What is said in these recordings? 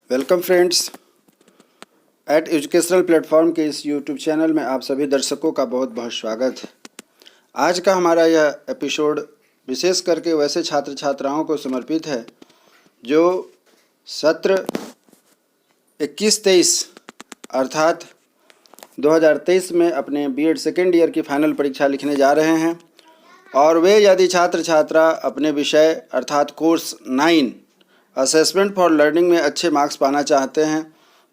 Welcome friends at educational platform के इस YouTube channel में आप सभी दर्शकों का बहुत बहुत स्वागत है। आज का हमारा यह एपिसोड विशेष करके वैसे छात्र छात्राओं को समर्पित है जो सत्र 21-23 अर्थात 2023 में अपने बीएड सेकेंड ईयर की फाइनल परीक्षा लिखने जा रहे हैं और वे यदि छात्र छात्रा अपने विषय अर्थात कोर्स 9 असेसमेंट फॉर लर्निंग में अच्छे मार्क्स पाना चाहते हैं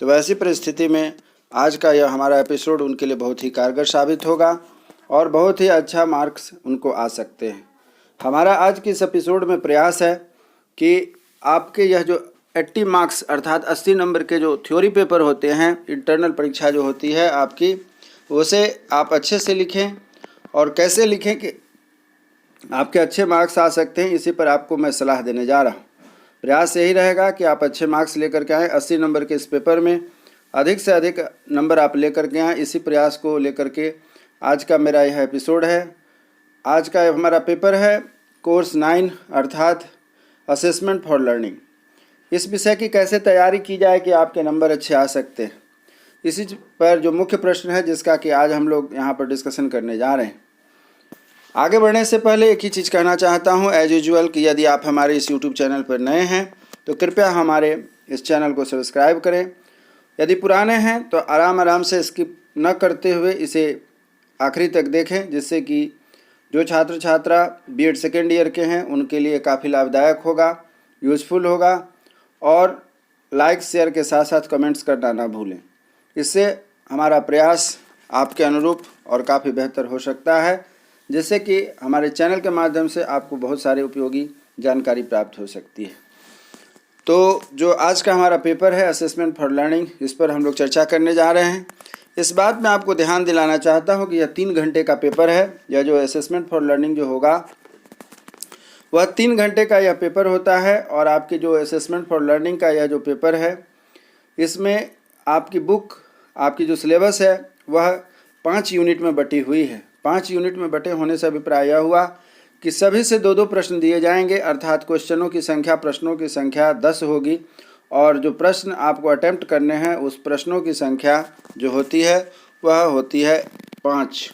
तो वैसी परिस्थिति में आज का यह हमारा एपिसोड उनके लिए बहुत ही कारगर साबित होगा और बहुत ही अच्छा मार्क्स उनको आ सकते हैं। हमारा आज की इस एपिसोड में प्रयास है कि आपके यह जो 80 मार्क्स अर्थात 80 नंबर के जो थ्योरी पेपर होते हैं, इंटरनल परीक्षा जो होती है आपकी, उसे आप अच्छे से लिखें और कैसे लिखें कि आपके अच्छे मार्क्स आ सकते हैं, इसी पर आपको मैं सलाह देने जा रहा हूँ। प्रयास यही रहेगा कि आप अच्छे मार्क्स लेकर के आएँ। 80 नंबर के इस पेपर में अधिक से अधिक नंबर आप लेकर के आएँ। इसी प्रयास को लेकर के आज का मेरा यह एपिसोड है। आज का हमारा पेपर है कोर्स 9 अर्थात असेसमेंट फॉर लर्निंग। इस विषय की कैसे तैयारी की जाए कि आपके नंबर अच्छे आ सकते हैं, इसी पर जो मुख्य प्रश्न है जिसका कि आज हम लोग यहाँ पर डिस्कशन करने जा रहे हैं। आगे बढ़ने से पहले एक ही चीज़ कहना चाहता हूँ एज यूजुअल कि यदि आप हमारे इस यूट्यूब चैनल पर नए हैं तो कृपया हमारे इस चैनल को सब्सक्राइब करें। यदि पुराने हैं तो आराम से स्किप न करते हुए इसे आखिरी तक देखें, जिससे कि जो छात्र छात्रा बीएड सेकेंड ईयर के हैं उनके लिए काफ़ी लाभदायक होगा, यूज़फुल होगा। और लाइक शेयर के साथ साथ कमेंट्स करना ना भूलें। इससे हमारा प्रयास आपके अनुरूप और काफ़ी बेहतर हो सकता है, जिससे कि हमारे चैनल के माध्यम से आपको बहुत सारे उपयोगी जानकारी प्राप्त हो सकती है। तो जो आज का हमारा पेपर है असेसमेंट फॉर लर्निंग, इस पर हम लोग चर्चा करने जा रहे हैं। इस बात में आपको ध्यान दिलाना चाहता हूं कि यह 3 घंटे का पेपर है। यह जो असेसमेंट फॉर लर्निंग जो होगा वह 3 घंटे का यह पेपर होता है। और आपके जो असेसमेंट फॉर लर्निंग का यह जो पेपर है, इसमें आपकी बुक, आपकी जो सिलेबस है वह 5 यूनिट में बटी हुई है। 5 यूनिट में बटे होने से अभिप्राय यह हुआ कि सभी से 2-2 प्रश्न दिए जाएंगे, अर्थात क्वेश्चनों की संख्या, प्रश्नों की संख्या 10 होगी। और जो प्रश्न आपको अटेम्प्ट करने हैं उस प्रश्नों की संख्या जो होती है वह होती है 5।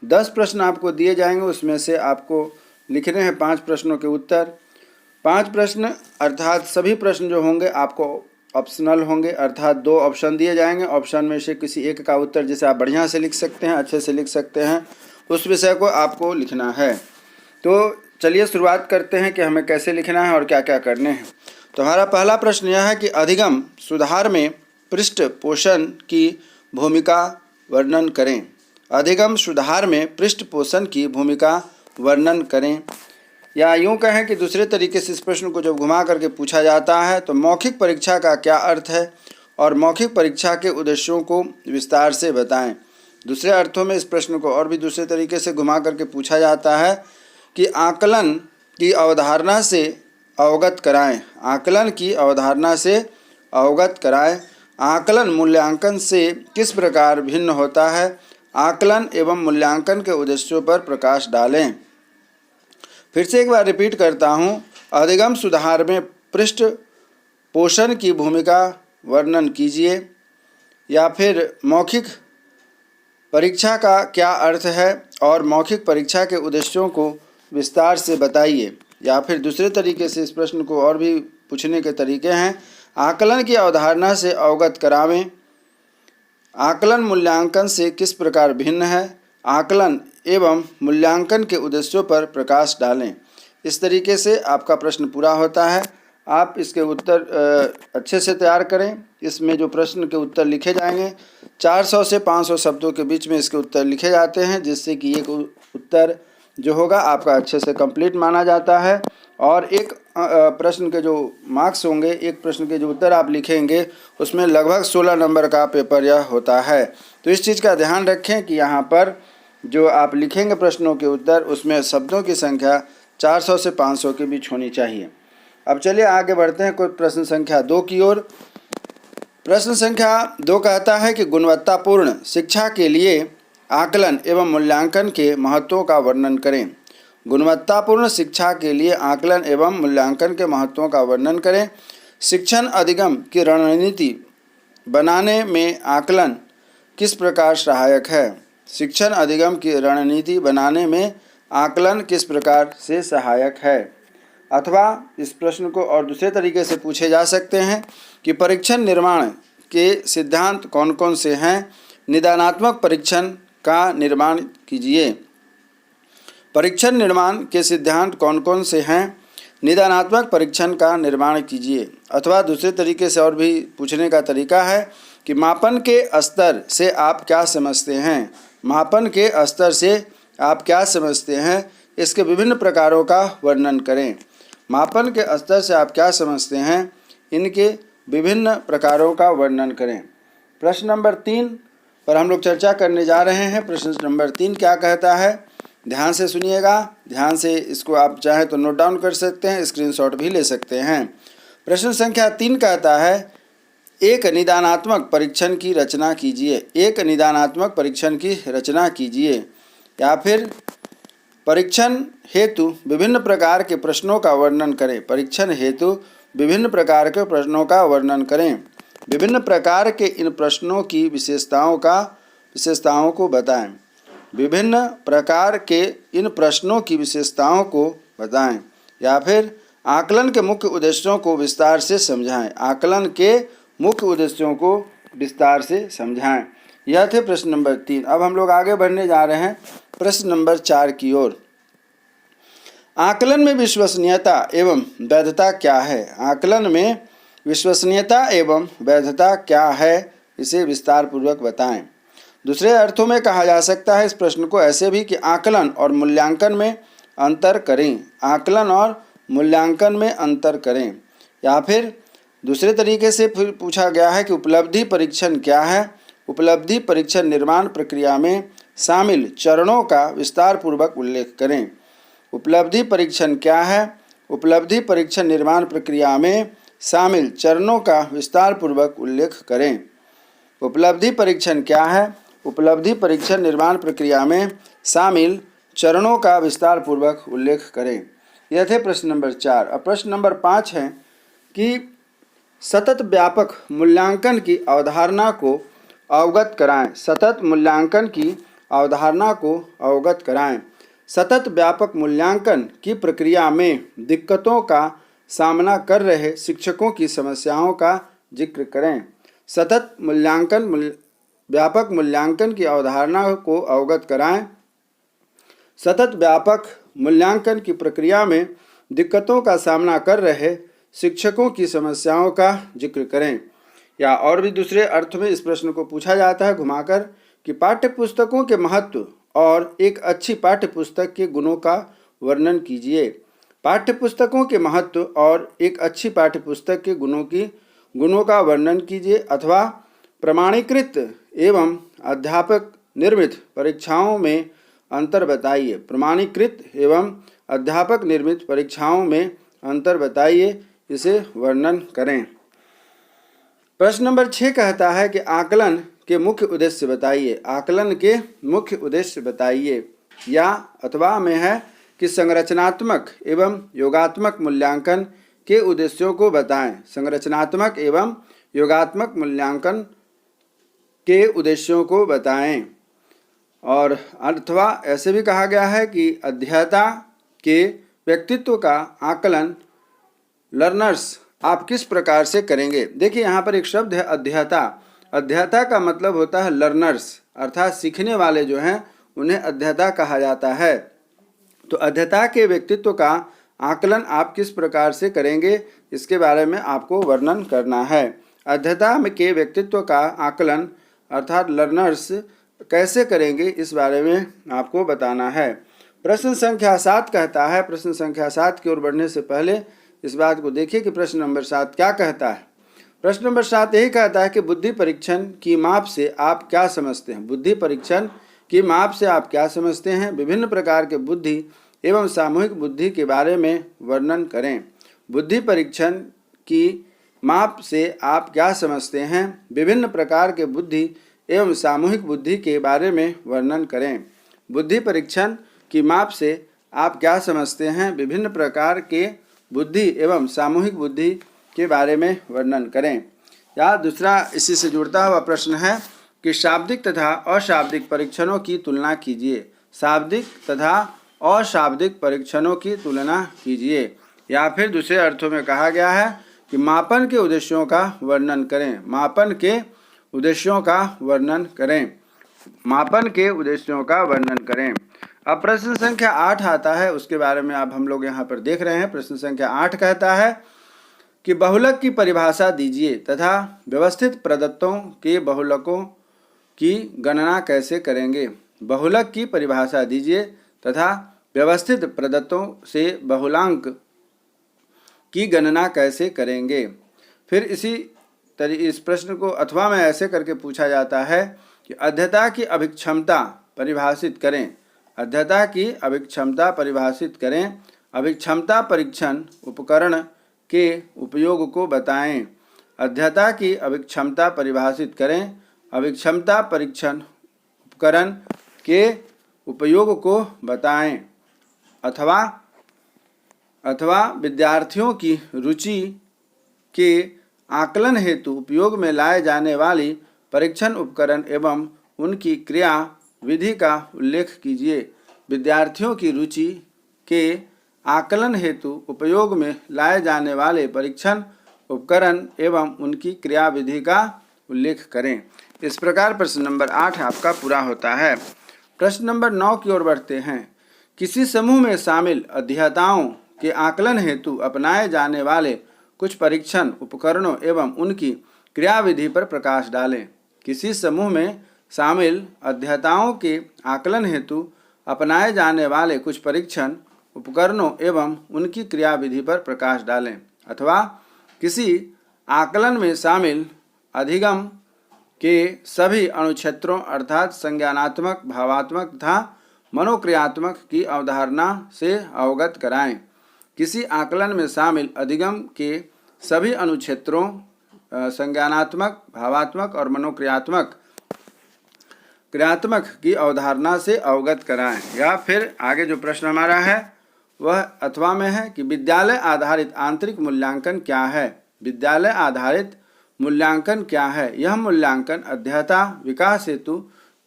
10 प्रश्न आपको दिए जाएंगे, उसमें से आपको लिखने हैं 5 प्रश्नों के उत्तर। 5 प्रश्न अर्थात सभी प्रश्न जो होंगे आपको ऑप्शनल होंगे, अर्थात 2 ऑप्शन दिए जाएंगे। ऑप्शन में से किसी एक का उत्तर जिसे आप बढ़िया से लिख सकते हैं, अच्छे से लिख सकते हैं, उस विषय को आपको लिखना है। तो चलिए शुरुआत करते हैं कि हमें कैसे लिखना है और क्या क्या करने हैं। तो हमारा पहला प्रश्न यह है कि अधिगम सुधार में पृष्ठ पोषण की भूमिका वर्णन करें। अधिगम सुधार में पृष्ठ पोषण की भूमिका वर्णन करें, या यूँ कहें कि दूसरे तरीके से इस प्रश्न को जब घुमा करके पूछा जाता है तो मौखिक परीक्षा का क्या अर्थ है और मौखिक परीक्षा के उद्देश्यों को विस्तार से बताएं। दूसरे अर्थों में इस प्रश्न को और भी दूसरे तरीके से घुमा करके पूछा जाता है कि आकलन की अवधारणा से अवगत कराएं। आकलन की अवधारणा से अवगत कराएं। आकलन मूल्यांकन से किस प्रकार भिन्न होता है। आकलन एवं मूल्यांकन के उद्देश्यों पर प्रकाश डालें। फिर से एक बार रिपीट करता हूँ, अधिगम सुधार में पृष्ठ पोषण की भूमिका वर्णन कीजिए, या फिर मौखिक परीक्षा का क्या अर्थ है और मौखिक परीक्षा के उद्देश्यों को विस्तार से बताइए। या फिर दूसरे तरीके से इस प्रश्न को और भी पूछने के तरीके हैं, आकलन की अवधारणा से अवगत करावें। आकलन मूल्यांकन से किस प्रकार भिन्न है। आकलन एवं मूल्यांकन के उद्देश्यों पर प्रकाश डालें। इस तरीके से आपका प्रश्न पूरा होता है। आप इसके उत्तर अच्छे से तैयार करें। इसमें जो प्रश्न के उत्तर लिखे जाएंगे 400 से 500 शब्दों के बीच में इसके उत्तर लिखे जाते हैं, जिससे कि एक उत्तर जो होगा आपका अच्छे से कंप्लीट माना जाता है। और एक प्रश्न के जो मार्क्स होंगे, एक प्रश्न के जो उत्तर आप लिखेंगे उसमें लगभग 16 नंबर का पेपर यह होता है। तो इस चीज़ का ध्यान रखें कि यहाँ पर जो आप लिखेंगे प्रश्नों के उत्तर, उसमें शब्दों की संख्या 400 से 500 के बीच होनी चाहिए। अब चलिए आगे बढ़ते हैं कोई प्रश्न संख्या 2 की ओर। प्रश्न संख्या 2 कहता है कि गुणवत्तापूर्ण शिक्षा के लिए आकलन एवं मूल्यांकन के महत्वों का वर्णन करें। गुणवत्तापूर्ण शिक्षा के लिए आकलन एवं मूल्यांकन के महत्वों का वर्णन करें। शिक्षण अधिगम की रणनीति बनाने में आकलन किस प्रकार सहायक है? शिक्षण अधिगम की रणनीति बनाने में आकलन किस प्रकार से सहायक है? अथवा इस प्रश्न को और दूसरे तरीके से पूछे जा सकते हैं कि परीक्षण निर्माण के सिद्धांत कौन कौन से हैं? निदानात्मक परीक्षण का निर्माण कीजिए। परीक्षण निर्माण के सिद्धांत कौन कौन से हैं? निदानात्मक परीक्षण का निर्माण कीजिए। अथवा दूसरे तरीके से और भी पूछने का तरीका है कि मापन के स्तर से आप क्या समझते हैं? मापन के स्तर से आप क्या समझते हैं? इसके विभिन्न प्रकारों का वर्णन करें। मापन के स्तर से आप क्या समझते हैं? इनके विभिन्न प्रकारों का वर्णन करें। प्रश्न नंबर 3 पर हम लोग चर्चा करने जा रहे हैं। प्रश्न नंबर 3 क्या कहता है? ध्यान से सुनिएगा। ध्यान से इसको आप चाहें तो नोट डाउन कर सकते हैं, स्क्रीनशॉट भी ले सकते हैं। प्रश्न संख्या 3 कहता है एक निदानात्मक परीक्षण की रचना कीजिए। एक निदानात्मक परीक्षण की रचना कीजिए। या फिर परीक्षण हेतु विभिन्न प्रकार के प्रश्नों का वर्णन करें। परीक्षण हेतु विभिन्न प्रकार के प्रश्नों का वर्णन करें। विभिन्न प्रकार के इन प्रश्नों की विशेषताओं को बताएं। विभिन्न प्रकार के इन प्रश्नों की विशेषताओं को बताएं। या फिर आकलन के मुख्य उद्देश्यों को विस्तार से समझाएं। आकलन के मुख्य उद्देश्यों को विस्तार से समझाएं। यह थे प्रश्न नंबर 3। अब हम लोग आगे बढ़ने जा रहे हैं प्रश्न नंबर 4 की ओर। आकलन में विश्वसनीयता एवं वैधता क्या है? आकलन में विश्वसनीयता एवं वैधता क्या है, इसे विस्तार पूर्वक बताएं। दूसरे अर्थों में कहा जा सकता है इस प्रश्न को ऐसे भी कि आकलन और मूल्यांकन में अंतर करें। आकलन और मूल्यांकन में अंतर करें। या फिर दूसरे तरीके से फिर पूछा गया है कि उपलब्धि परीक्षण क्या है? उपलब्धि परीक्षण निर्माण प्रक्रिया में शामिल चरणों का विस्तार पूर्वक उल्लेख करें। उपलब्धि परीक्षण क्या है? उपलब्धि परीक्षण निर्माण प्रक्रिया में शामिल चरणों का विस्तार पूर्वक उल्लेख करें। उपलब्धि परीक्षण क्या है? उपलब्धि परीक्षण निर्माण प्रक्रिया में शामिल चरणों का विस्तार पूर्वक उल्लेख करें। यह थे प्रश्न नंबर 4। अब प्रश्न नंबर 5 है कि सतत व्यापक मूल्यांकन की अवधारणा को अवगत कराएं। सतत मूल्यांकन की अवधारणा को अवगत कराएं। सतत व्यापक मूल्यांकन की प्रक्रिया में दिक्कतों का सामना कर रहे शिक्षकों की समस्याओं का जिक्र करें। सतत व्यापक मूल्यांकन की अवधारणा को अवगत कराएं। सतत व्यापक मूल्यांकन की प्रक्रिया में दिक्कतों का सामना कर रहे शिक्षकों की समस्याओं का जिक्र करें। या और भी दूसरे अर्थ में इस प्रश्न को पूछा जाता है घुमाकर कि पाठ्यपुस्तकों के महत्व और एक अच्छी पाठ्यपुस्तक के गुणों का वर्णन कीजिए। पाठ्यपुस्तकों के महत्व और एक अच्छी पाठ्यपुस्तक के गुणों का वर्णन कीजिए। अथवा प्रमाणीकृत एवं अध्यापक निर्मित परीक्षाओं में अंतर बताइए। प्रमाणीकृत एवं अध्यापक निर्मित परीक्षाओं में अंतर बताइए, इसे वर्णन करें। प्रश्न नंबर 6 कहता है कि आकलन के मुख्य उद्देश्य बताइए। आकलन के मुख्य उद्देश्य बताइए। या अथवा में है कि संरचनात्मक एवं योगात्मक मूल्यांकन के उद्देश्यों को बताएं। संरचनात्मक एवं योगात्मक मूल्यांकन के उद्देश्यों को बताएं। और अथवा ऐसे भी कहा गया है कि अध्येता के व्यक्तित्व का आकलन लर्नर्स आप किस प्रकार से करेंगे। देखिए यहाँ पर एक शब्द है अध्येता। अध्येता का मतलब होता है लर्नर्स, अर्थात सीखने वाले जो हैं उन्हें अध्येता कहा जाता है। तो अध्येता के व्यक्तित्व का आकलन आप किस प्रकार से करेंगे, इसके बारे में आपको वर्णन करना है। अध्येता के व्यक्तित्व का आकलन अर्थात लर्नर्स कैसे करेंगे, इस बारे में आपको बताना है। प्रश्न संख्या 7 कहता है। प्रश्न संख्या 7 की ओर बढ़ने से पहले इस बात को देखिए कि प्रश्न नंबर 7 क्या कहता है। प्रश्न नंबर 7 यही कहता है कि बुद्धि परीक्षण की माप से आप क्या समझते हैं। बुद्धि परीक्षण की माप से आप क्या समझते हैं। विभिन्न प्रकार के बुद्धि एवं सामूहिक बुद्धि के बारे में वर्णन करें। बुद्धि परीक्षण की माप से आप क्या समझते हैं। विभिन्न प्रकार के बुद्धि एवं सामूहिक बुद्धि के बारे में वर्णन करें। बुद्धि परीक्षण की माप से आप क्या समझते हैं। विभिन्न प्रकार के बुद्धि एवं सामूहिक बुद्धि के बारे में वर्णन करें। या दूसरा इसी से जुड़ता हुआ प्रश्न है कि शाब्दिक तथा अशाब्दिक परीक्षणों की तुलना कीजिए। शाब्दिक तथा अशाब्दिक परीक्षणों की तुलना कीजिए। या फिर दूसरे अर्थों में कहा गया है कि मापन के उद्देश्यों का वर्णन करें। मापन के उद्देश्यों का वर्णन करें। मापन के उद्देश्यों का वर्णन करें। अब प्रश्न संख्या 8 आता है, उसके बारे में अब हम लोग यहाँ पर देख रहे हैं। प्रश्न संख्या 8 कहता है कि बहुलक की परिभाषा दीजिए तथा व्यवस्थित प्रदत्तों के बहुलकों की गणना कैसे करेंगे। बहुलक की परिभाषा दीजिए तथा व्यवस्थित प्रदत्तों से बहुलांक की गणना कैसे करेंगे। फिर इस प्रश्न को अथवा में ऐसे करके पूछा जाता है कि अध्यता की अभिक्षमता परिभाषित करें। अध्यता की अभिक्षमता परिभाषित करें। अभिक्षमता परीक्षण उपकरण के उपयोग को बताएं। अध्यता की अभिक्षमता परिभाषित करें। अभिक्षमता परीक्षण उपकरण के उपयोग को बताएं। अथवा विद्यार्थियों की रुचि के आकलन हेतु उपयोग में लाए जाने वाली परीक्षण उपकरण एवं उनकी क्रिया विधि का उल्लेख कीजिए। विद्यार्थियों की रुचि के आकलन हेतु उपयोग में लाए जाने वाले परीक्षण उपकरण एवं उनकी क्रिया विधि का उल्लेख करें। इस प्रकार प्रश्न नंबर 8 आपका पूरा होता है। प्रश्न नंबर 9 की ओर बढ़ते हैं। किसी समूह में शामिल अध्येताओं के आकलन हेतु अपनाए जाने वाले कुछ परीक्षण उपकरणों एवं उनकी क्रियाविधि पर प्रकाश डालें। किसी समूह में शामिल अध्येताओं के आकलन हेतु अपनाए जाने वाले कुछ परीक्षण उपकरणों एवं उनकी क्रियाविधि पर प्रकाश डालें। अथवा किसी आकलन में शामिल अधिगम के सभी अनुक्षेत्रों अर्थात संज्ञानात्मक, भावात्मक तथा मनोक्रियात्मक की अवधारणा से अवगत कराएं। किसी आकलन में शामिल अधिगम के सभी अनुक्षेत्रों संज्ञानात्मक, भावात्मक और मनोक्रियात्मक की अवधारणा से अवगत कराएं। या फिर आगे जो प्रश्न हमारा है वह अथवा में है कि विद्यालय आधारित आंतरिक मूल्यांकन क्या है। विद्यालय आधारित मूल्यांकन क्या है। यह मूल्यांकन अध्येता विकास हेतु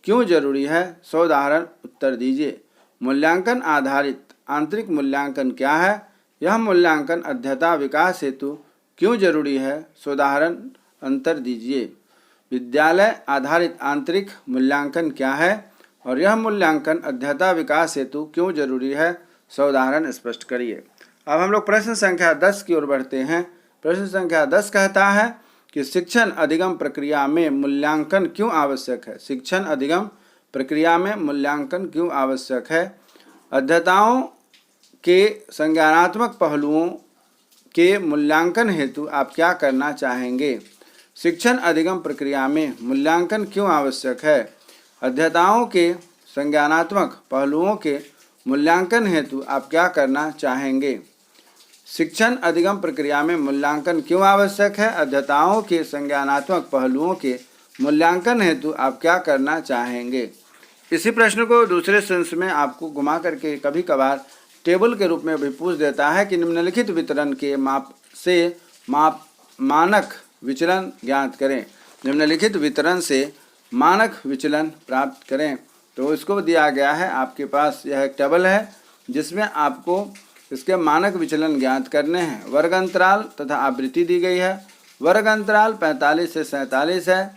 क्यों जरूरी है। 100 उदाहरण उत्तर दीजिए। मूल्यांकन आधारित आंतरिक मूल्यांकन क्या है। यह मूल्यांकन अध्येता विकास हेतु क्यों जरूरी है। 100 उदाहरण अंतर दीजिए। विद्यालय आधारित आंतरिक मूल्यांकन क्या है और यह मूल्यांकन अध्येता विकास हेतु क्यों जरूरी है। 100 उदाहरण स्पष्ट करिए। अब हम लोग प्रश्न संख्या 10 की ओर बढ़ते हैं। प्रश्न संख्या 10 कहता है कि शिक्षण अधिगम प्रक्रिया में मूल्यांकन क्यों आवश्यक है। शिक्षण अधिगम प्रक्रिया में मूल्यांकन क्यों आवश्यक है। अध्येताओं के संज्ञानात्मक पहलुओं के मूल्यांकन हेतु आप क्या करना चाहेंगे। शिक्षण अधिगम प्रक्रिया में मूल्यांकन क्यों आवश्यक है। अध्येताओं के संज्ञानात्मक पहलुओं के मूल्यांकन हेतु आप क्या करना चाहेंगे। शिक्षण अधिगम प्रक्रिया में मूल्यांकन क्यों आवश्यक है। अध्येताओं के संज्ञानात्मक पहलुओं के मूल्यांकन हेतु आप क्या करना चाहेंगे। इसी प्रश्न को दूसरे सेंस में आपको घुमा करके कभी कभार टेबल के रूप में भी पूछ देता है कि निम्नलिखित वितरण के मानक विचलन ज्ञात करें। निम्नलिखित वितरण से मानक विचलन प्राप्त करें। तो इसको दिया गया है आपके पास यह एक टेबल है जिसमें आपको इसके मानक विचलन ज्ञात करने हैं। वर्ग अंतराल तथा आवृत्ति दी गई है। वर्ग अंतराल 45 से 47 है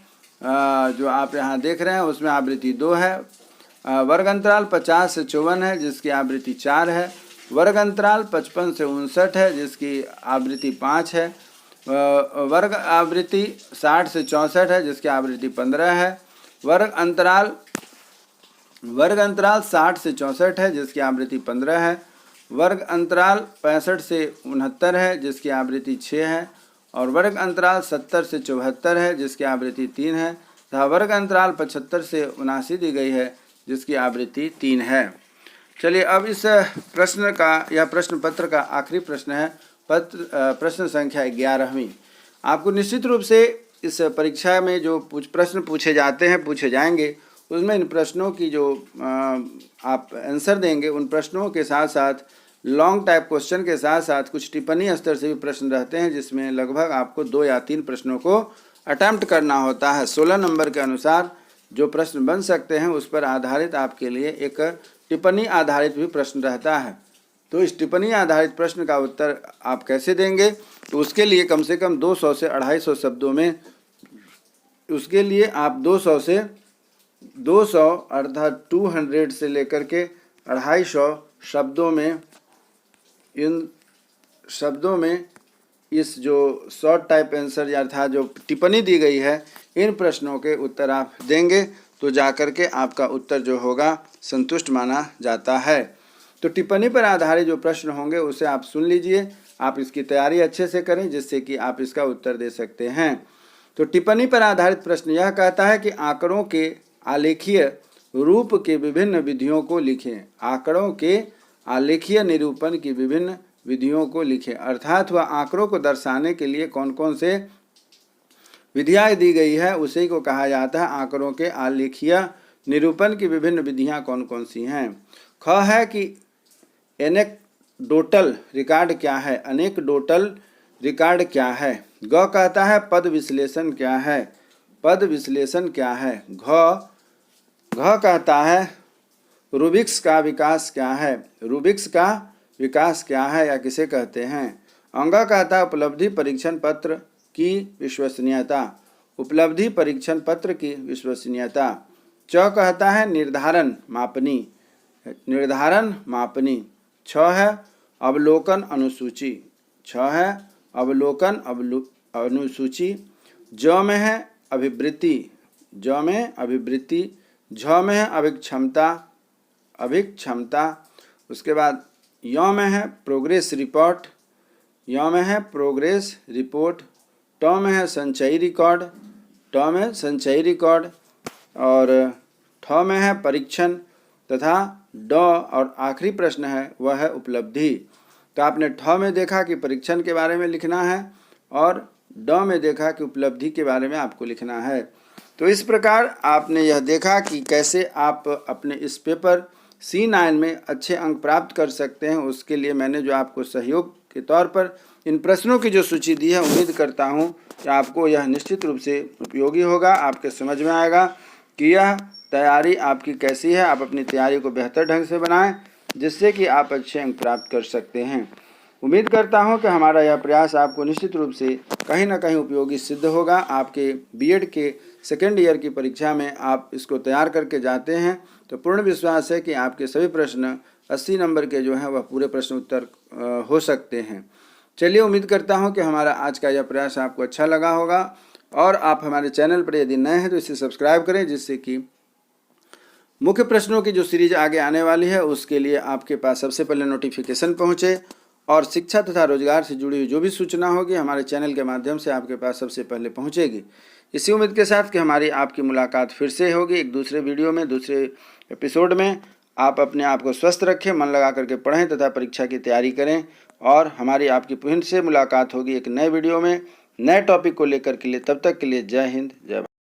जो आप यहाँ देख रहे हैं, उसमें आवृत्ति 2 है। वर्ग अंतराल 50 से 54 है जिसकी आवृत्ति 4 है। वर्ग अंतराल 55 से 59 है जिसकी आवृत्ति 5 है। वर्ग आवृत्ति 60 से 64 है जिसकी आवृत्ति 15 है। वर्ग अंतराल 60 से 64 है जिसकी आवृत्ति 15 है। वर्ग अंतराल 65 से 69 है जिसकी आवृत्ति 6 है। और वर्ग अंतराल 70 से 74 है जिसकी आवृत्ति 3 है तथा वर्ग अंतराल 75 से 79 दी गई है जिसकी आवृत्ति 3 है। चलिए अब इस प्रश्न का यह प्रश्न पत्र का आखिरी प्रश्न है। प्रश्न संख्या 11वीं। आपको निश्चित रूप से इस परीक्षा में जो प्रश्न पूछे जाएंगे उसमें इन प्रश्नों की जो आप आंसर देंगे उन प्रश्नों के साथ साथ लॉन्ग टाइप क्वेश्चन के साथ साथ कुछ टिप्पणी स्तर से भी प्रश्न रहते हैं, जिसमें लगभग आपको 2 या 3 प्रश्नों को अटेम्प्ट करना होता है। 16 नंबर के अनुसार जो प्रश्न बन सकते हैं उस पर आधारित आपके लिए एक टिप्पणी आधारित भी प्रश्न रहता है। तो इस टिप्पणी आधारित प्रश्न का उत्तर आप कैसे देंगे, तो उसके लिए कम से कम 200 से 250 शब्दों में, उसके लिए आप 200 अर्थात 200 से लेकर के 250 शब्दों में, इन शब्दों में इस जो शॉर्ट टाइप आंसर अर्थात जो टिप्पणी दी गई है, इन प्रश्नों के उत्तर आप देंगे तो जाकर के आपका उत्तर जो होगा संतुष्ट माना जाता है। तो टिप्पणी पर आधारित जो प्रश्न होंगे उसे आप सुन लीजिए, आप इसकी तैयारी अच्छे से करें जिससे कि आप इसका उत्तर दे सकते हैं। तो टिप्पणी पर आधारित प्रश्न यह कहता है कि आंकड़ों के आलेखीय रूप के विभिन्न विधियों को लिखें। आंकड़ों के आलेखीय निरूपण की विभिन्न विधियों को लिखें, अर्थात वह आंकड़ों को दर्शाने के लिए कौन कौन से विधियाँ दी गई है उसी को कहा जाता है आंकड़ों के आलेखीय निरूपण की विभिन्न विधियाँ कौन कौन सी हैं। ख है कि एनेक्डोटल रिकॉर्ड क्या है, एनेक्डोटल रिकॉर्ड क्या है। ग कहता है पद विश्लेषण क्या है, पद विश्लेषण क्या है। घ कहता है रूबिक्स का विकास क्या है, रूबिक्स का विकास क्या है या किसे कहते हैं। अंग कहता है उपलब्धि परीक्षण पत्र की विश्वसनीयता, उपलब्धि परीक्षण पत्र की विश्वसनीयता। च कहता है निर्धारण मापनी, निर्धारण मापनी। छ है अवलोकन अनुसूची, छ है अवलोकन अनुसूची। ज में है अभिवृत्ति, ज में अभिवृत्ति। झ में है अभिक्षमता, अभिक्षमता। उसके बाद य में है प्रोग्रेस रिपोर्ट, य में है प्रोग्रेस रिपोर्ट। ट में है संचयी रिकॉर्ड, ट में संचयी रिकॉर्ड। और ठ में है परीक्षण तथा ड और आखिरी प्रश्न है वह है उपलब्धि। तो आपने ठ में देखा कि परीक्षण के बारे में लिखना है और ड में देखा कि उपलब्धि के बारे में आपको लिखना है। तो इस प्रकार आपने यह देखा कि कैसे आप अपने इस पेपर C9 में अच्छे अंक प्राप्त कर सकते हैं। उसके लिए मैंने जो आपको सहयोग के तौर पर इन प्रश्नों की जो सूची दी है, उम्मीद करता हूं कि आपको यह निश्चित रूप से उपयोगी होगा, आपके समझ में आएगा कि यह तैयारी आपकी कैसी है। आप अपनी तैयारी को बेहतर ढंग से बनाएं जिससे कि आप अच्छे अंक प्राप्त कर सकते हैं। उम्मीद करता हूं कि हमारा यह प्रयास आपको निश्चित रूप से कहीं ना कहीं उपयोगी सिद्ध होगा। आपके बीएड के सेकेंड ईयर की परीक्षा में आप इसको तैयार करके जाते हैं तो पूर्ण विश्वास है कि आपके सभी प्रश्न 80 नंबर के जो हैं वह पूरे प्रश्न उत्तर हो सकते हैं। चलिए, उम्मीद करता हूं कि हमारा आज का यह प्रयास आपको अच्छा लगा होगा और आप हमारे चैनल पर यदि नए हैं तो इसे सब्सक्राइब करें जिससे कि मुख्य प्रश्नों की जो सीरीज आगे आने वाली है उसके लिए आपके पास सबसे पहले नोटिफिकेशन पहुंचे और शिक्षा तथा रोजगार से जुड़ी हुई जो भी सूचना होगी हमारे चैनल के माध्यम से आपके पास सबसे पहले पहुंचेगी। इसी उम्मीद के साथ कि हमारी आपकी मुलाकात फिर से होगी एक दूसरे वीडियो में, दूसरे एपिसोड में। आप अपने आप को स्वस्थ रखें, मन लगा करके पढ़ें तथा परीक्षा की तैयारी करें और हमारी आपकी फिर से मुलाकात होगी एक नए वीडियो में नए टॉपिक को लेकर के लिए। तब तक के लिए जय हिंद, जय भारत।